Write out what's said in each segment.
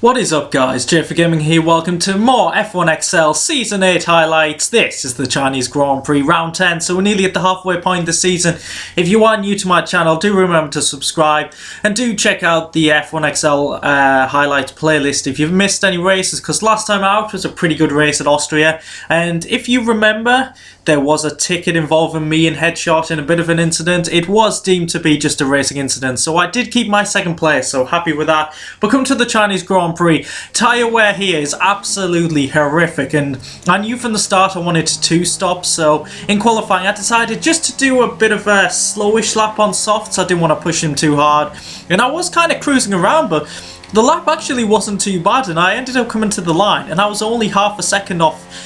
What is up guys, JayFerGaming here, welcome to more F1XL Season 8 highlights. This is the Chinese Grand Prix Round 10, so we're nearly at the halfway point this season. If you are new to my channel, do remember to subscribe and do check out the F1XL highlights playlist if you've missed any races, because last time out was a pretty good race at Austria, and if you remember, there was a ticket involving me and Headshot in a bit of an incident. It was deemed to be just a racing incident, so I did keep my second place, so happy with that. But come to the Chinese Grand Prix, tyre wear here is absolutely horrific, and I knew from the start I wanted to stop, so in qualifying I decided just to do a bit of a slowish lap on softs. I didn't want to push him too hard, and I was kind of cruising around, but the lap actually wasn't too bad, and I ended up coming to the line, and I was only half a second off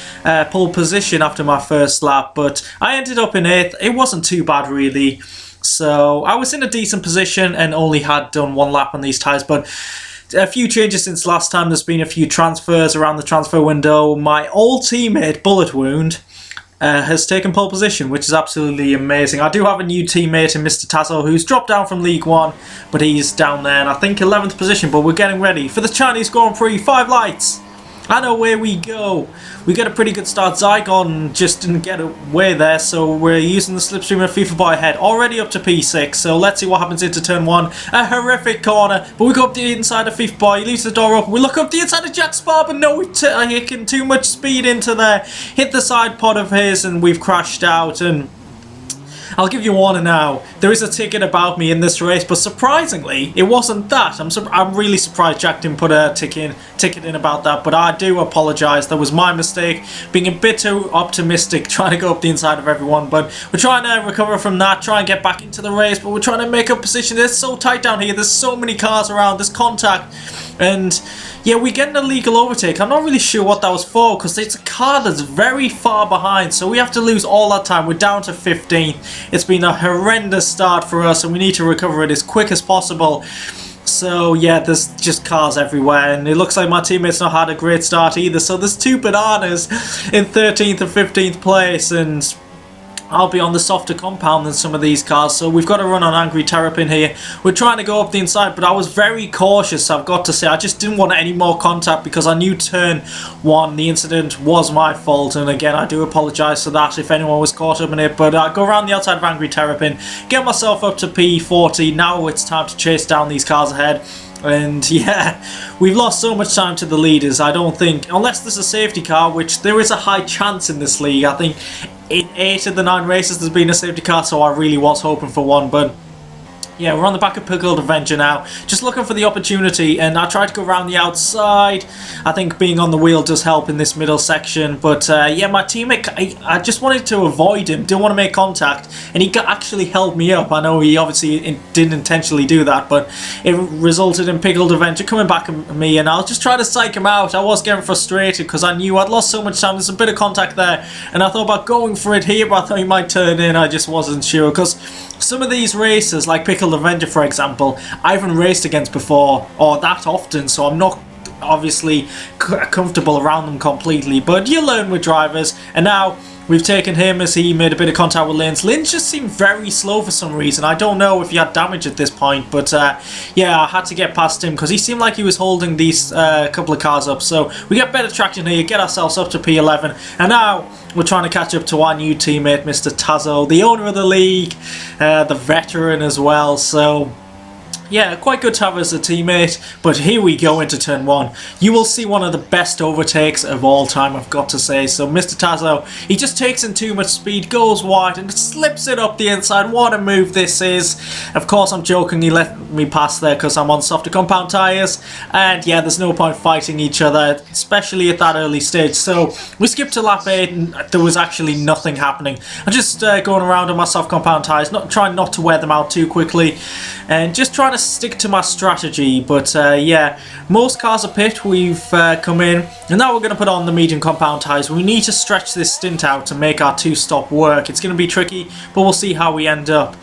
pole position after my first lap, but I ended up in 8th. It wasn't too bad really, so I was in a decent position and only had done one lap on these tyres. But a few changes since last time. There's been a few transfers around the transfer window. My old teammate Bullet Wound has taken pole position, which is absolutely amazing. I do have a new teammate in Mr. Tazo who's dropped down from League 1, but he's down there in I think 11th position. But we're getting ready for the Chinese Grand Prix. 5 lights and away we go. We get a pretty good start. Zygon just didn't get away there, so we're using the slipstream of FIFA Boy ahead, already up to P6, so let's see what happens into turn 1. A horrific corner, but we go up the inside of FIFA Boy, he leaves the door open, we look up the inside of Jack Spar, but no, we've taken too much speed into there, hit the side pod of his, and we've crashed out. And I'll give you a warning now, there is a ticket about me in this race, but surprisingly, it wasn't that. I'm really surprised Jack didn't put a ticket in about that, but I do apologise. That was my mistake, being a bit too optimistic, trying to go up the inside of everyone, but we're trying to recover from that, try and get back into the race, but we're trying to make up position. It's so tight down here, there's so many cars around, there's contact, and yeah, we get an illegal overtake. I'm not really sure what that was for, because it's a car that's very far behind, so we have to lose all that time. We're down to 15th. It's been a horrendous start for us, and we need to recover it as quick as possible. So yeah, there's just cars everywhere, and it looks like my teammates not had a great start either. So there's 2 bananas in 13th and 15th place, and I'll be on the softer compound than some of these cars, so we've got to run on Angry Terrapin here. We're trying to go up the inside, but I was very cautious, I've got to say. I just didn't want any more contact because I knew turn 1, the incident was my fault, and again, I do apologise for that if anyone was caught up in it, but I go around the outside of Angry Terrapin, get myself up to P40, now it's time to chase down these cars ahead. And yeah, we've lost so much time to the leaders. I don't think, unless there's a safety car, which there is a high chance in this league. I think in 8 of the 9 races there's been a safety car, so I really was hoping for one. But yeah, we're on the back of Pickled Avenger now, just looking for the opportunity, and I tried to go around the outside. I think being on the wheel does help in this middle section, but yeah, my teammate, I just wanted to avoid him, didn't want to make contact, and he actually held me up. I know he obviously didn't intentionally do that, but it resulted in Pickled Avenger coming back at me, and I was just trying to psych him out. I was getting frustrated because I knew I'd lost so much time. There's a bit of contact there, and I thought about going for it here, but I thought he might turn in. I just wasn't sure, because some of these races, like Pickled Avenger for example, I haven't raced against before, or that often, so I'm not obviously comfortable around them completely, but you learn with drivers. And now we've taken him as he made a bit of contact with Lins. Lins just seemed very slow for some reason. I don't know if he had damage at this point, but yeah, I had to get past him because he seemed like he was holding these couple of cars up. So we get better traction here, get ourselves up to P11, and now we're trying to catch up to our new teammate, Mr. Tazo, the owner of the league, the veteran as well. So yeah, quite good to have as a teammate, but here we go into turn 1. You will see one of the best overtakes of all time, I've got to say. So Mr. Tazo, he just takes in too much speed, goes wide, and slips it up the inside. What a move this is. Of course, I'm joking, he let me pass there because I'm on softer compound tyres, and yeah, there's no point fighting each other, especially at that early stage. So we skipped to lap 8, and there was actually nothing happening. I'm just going around on my soft compound tyres, trying not to wear them out too quickly, and just trying to stick to my strategy. But yeah, most cars are pit, we've come in, and now we're going to put on the medium compound tyres. We need to stretch this stint out to make our 2-stop work. It's going to be tricky, but we'll see how we end up.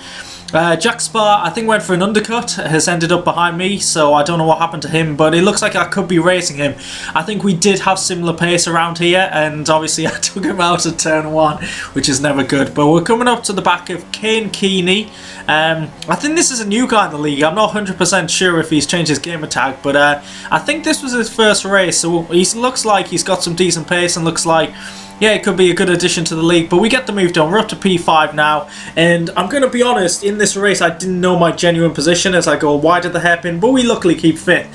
Jack Sparr, I think, went for an undercut, has ended up behind me, so I don't know what happened to him, but it looks like I could be racing him. I think we did have similar pace around here, and obviously I took him out at turn 1, which is never good. But we're coming up to the back of Kane Keeney. I think this is a new guy in the league. I'm not 100% sure if he's changed his gamer tag, but I think this was his first race, so he looks like he's got some decent pace and looks like, yeah, it could be a good addition to the league. But we get the move done. We're up to P5 now, and I'm going to be honest, in this race I didn't know my genuine position as I go wide of the hairpin, but we luckily keep fit.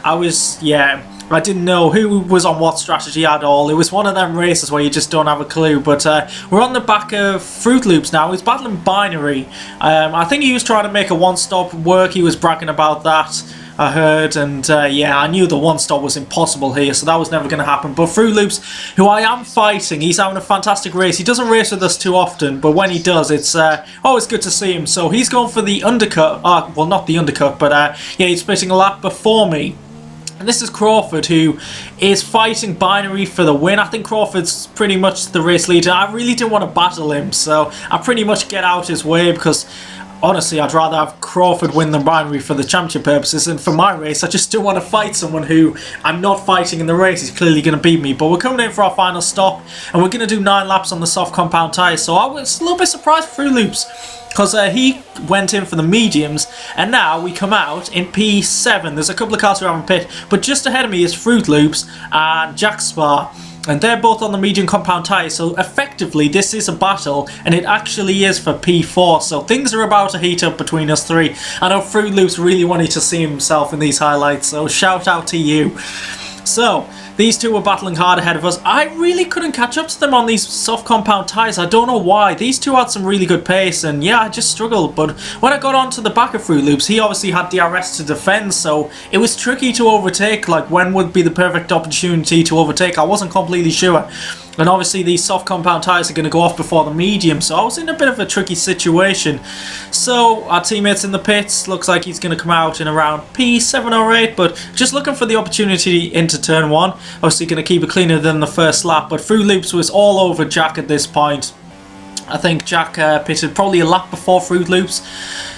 I didn't know who was on what strategy at all. It was one of them races where you just don't have a clue. But we're on the back of Fruit Loops now. He's battling Binary. I think he was trying to make a one-stop work. He was bragging about that, I heard. And yeah, I knew the one-stop was impossible here, so that was never going to happen. But Fruit Loops, who I am fighting, he's having a fantastic race. He doesn't race with us too often, but when he does, it's always good to see him. So he's going for the undercut. Well, not the undercut, but yeah, he's splitting a lap before me. And this is Crawford, who is fighting Binary for the win. I think Crawford's pretty much the race leader. I really didn't want to battle him, so I pretty much get out his way because honestly, I'd rather have Crawford win than Binary for the championship purposes. And for my race, I just don't want to fight someone who I'm not fighting in the race. He's clearly going to beat me. But we're coming in for our final stop, and we're going to do 9 laps on the soft compound tyres. So I was a little bit surprised for Fruit Loops, because he went in for the mediums, and now we come out in P7. There's a couple of cars who are having pit, but just ahead of me is Fruit Loops and Jack Sparr, and they're both on the medium compound tyres. So effectively this is a battle, and it actually is for P4, so things are about to heat up between us three. I know Fruit Loops really wanted to see himself in these highlights, so shout out to you. So these two were battling hard ahead of us. I really couldn't catch up to them on these soft compound tyres. I don't know why. These two had some really good pace, and yeah, I just struggled. But when I got onto the back of Fruit Loops, he obviously had DRS to defend, so it was tricky to overtake. Like, when would be the perfect opportunity to overtake? I wasn't completely sure. And obviously these soft compound tyres are going to go off before the medium, so I was in a bit of a tricky situation. So our teammates in the pits, looks like he's going to come out in around P7 or 8, but just looking for the opportunity into turn 1. Obviously going to keep it cleaner than the first lap, but Fruit Loops was all over Jack at this point. I think Jack pitted probably a lap before Fruit Loops.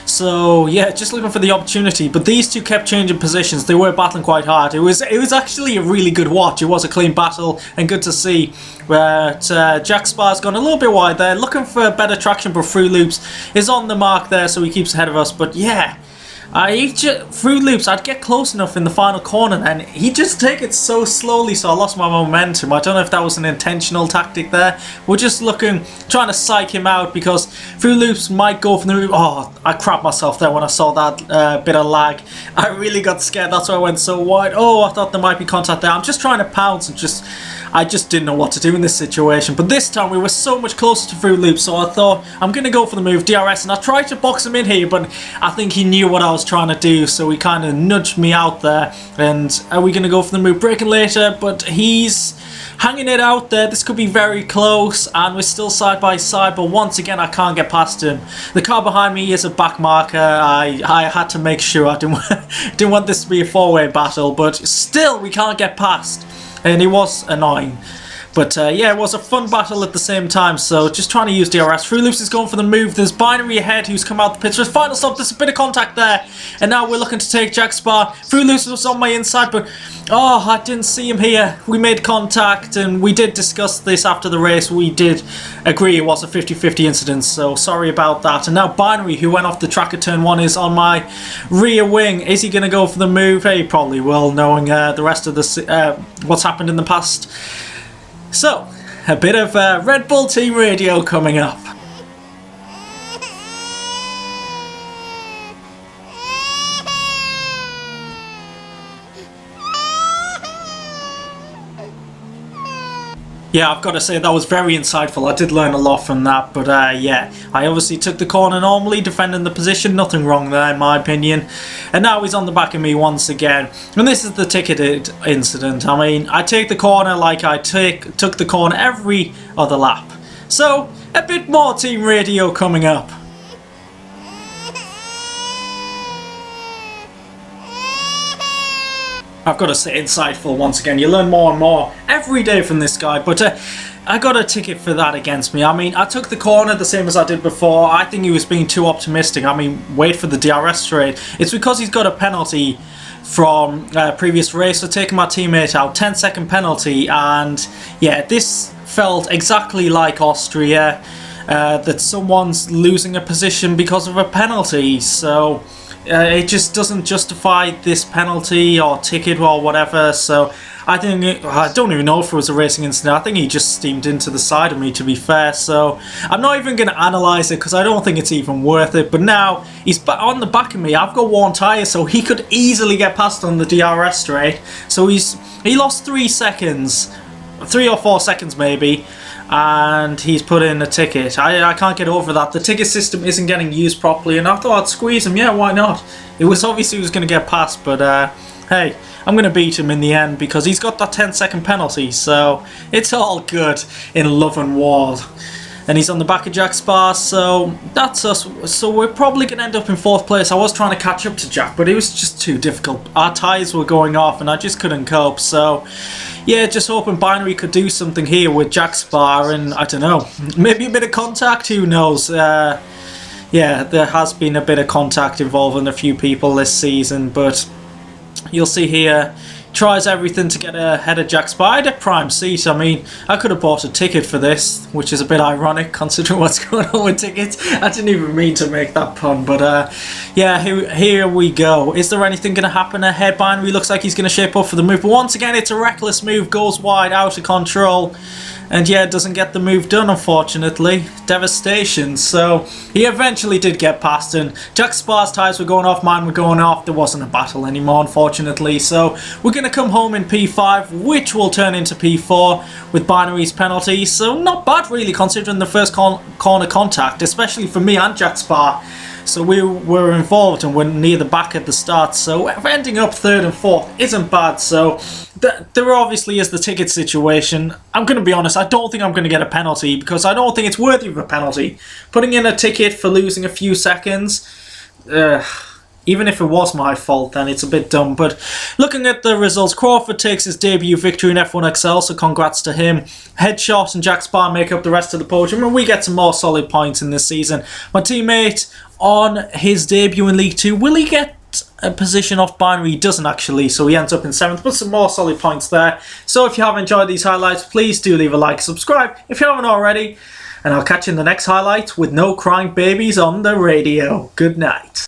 So yeah, just looking for the opportunity. But these two kept changing positions. They were battling quite hard. It was actually a really good watch. It was a clean battle and good to see. But Jack Sparr's gone a little bit wide there, looking for better traction, but Fruit Loops is on the mark there, so he keeps ahead of us. But yeah, Fruit Loops, I'd get close enough in the final corner and he'd just take it so slowly, so I lost my momentum. I don't know if that was an intentional tactic there. We're just trying to psych him out because Fruit Loops might go for the move. Oh, I crapped myself there when I saw that bit of lag. I really got scared, that's why I went so wide. Oh, I thought there might be contact there. I'm just trying to pounce and I just didn't know what to do in this situation. But this time we were so much closer to Fruit Loops, so I thought I'm going to go for the move, DRS, and I tried to box him in here, but I think he knew what I was trying to do, so he kind of nudged me out there. And are we going to go for the move, braking later? But he's hanging it out there. This could be very close, and we're still side by side, but once again I can't get past him. The car behind me is a back marker. I had to make sure. I didn't want this to be a four-way battle, but still we can't get past. And it was annoying. But yeah, it was a fun battle at the same time, so just trying to use DRS. Fruit Loops is going for the move. There's Binary ahead who's come out the pits. Final stop, there's a bit of contact there. And now we're looking to take Jack Sparr. Fruit Loops was on my inside, but oh, I didn't see him here. We made contact, and we did discuss this after the race. We did agree it was a 50-50 incident, so sorry about that. And now Binary, who went off the track at turn 1, is on my rear wing. Is he going to go for the move? He probably will, knowing the rest of the what's happened in the past. So, a bit of Red Bull Team Radio coming up. Yeah, I've got to say that was very insightful. I did learn a lot from that, but yeah, I obviously took the corner normally, defending the position. Nothing wrong there, in my opinion. And now he's on the back of me once again. And this is the ticketed incident. I mean, I take the corner like I took the corner every other lap. So, a bit more Team Radio coming up. I've got to say, insightful once again. You learn more and more every day from this guy. But I got a ticket for that against me. I mean, I took the corner the same as I did before. I think he was being too optimistic. I mean, wait for the DRS straight. It's because he's got a penalty from previous race for taking my teammate out. 10-second penalty, and yeah, this felt exactly like Austria, that someone's losing a position because of a penalty. So it just doesn't justify this penalty or ticket or whatever. So I don't even know if it was a racing incident. I think he just steamed into the side of me, to be fair. So I'm not even going to analyse it because I don't think it's even worth it. But now he's on the back of me. I've got worn tyres, so he could easily get past on the DRS straight. So he lost 3 seconds, 3 or 4 seconds maybe, and he's put in a ticket. I can't get over that. The ticket system isn't getting used properly, and I thought I'd squeeze him. Yeah, why not? It was obviously he was going to get past, but hey, I'm going to beat him in the end because he's got that 10-second penalty, so it's all good in love and war. And he's on the back of Jack Sparr, so that's us. So we're probably going to end up in 4th place. I was trying to catch up to Jack, but it was just too difficult. Our tyres were going off and I just couldn't cope. So yeah, just hoping Binary could do something here with Jack Sparr, and I don't know, maybe a bit of contact, who knows. Yeah, there has been a bit of contact involving a few people this season, but you'll see here, tries everything to get ahead of Jack Sparr. I had a prime seat. I mean, I could have bought a ticket for this, which is a bit ironic considering what's going on with tickets. I didn't even mean to make that pun, but yeah, here we go. Is there anything going to happen ahead? Binary looks like he's going to shape up for the move, but once again, it's a reckless move, goes wide, out of control. And yeah, doesn't get the move done, unfortunately. Devastation. So he eventually did get past, and Jack Sparr's tyres were going off, mine were going off. There wasn't a battle anymore, unfortunately. So we're going to come home in P5, which will turn into P4 with Binary's penalty. So not bad, really, considering the first corner contact, especially for me and Jack Sparr. So we were involved and we're near the back at the start. So ending up 3rd and 4th isn't bad. So there obviously is the ticket situation. I'm going to be honest, I don't think I'm going to get a penalty because I don't think it's worthy of a penalty. Putting in a ticket for losing a few seconds, even if it was my fault, then it's a bit dumb. But looking at the results, Crawford takes his debut victory in F1XL, so congrats to him. Headshot and Jack Sparr make up the rest of the podium, and we get some more solid points in this season. My teammate on his debut in League 2, will he get a position off Binary? He doesn't actually, so he ends up in 7th, but some more solid points there. So if you have enjoyed these highlights, please do leave a like, subscribe if you haven't already, and I'll catch you in the next highlight with no crying babies on the radio. Good night.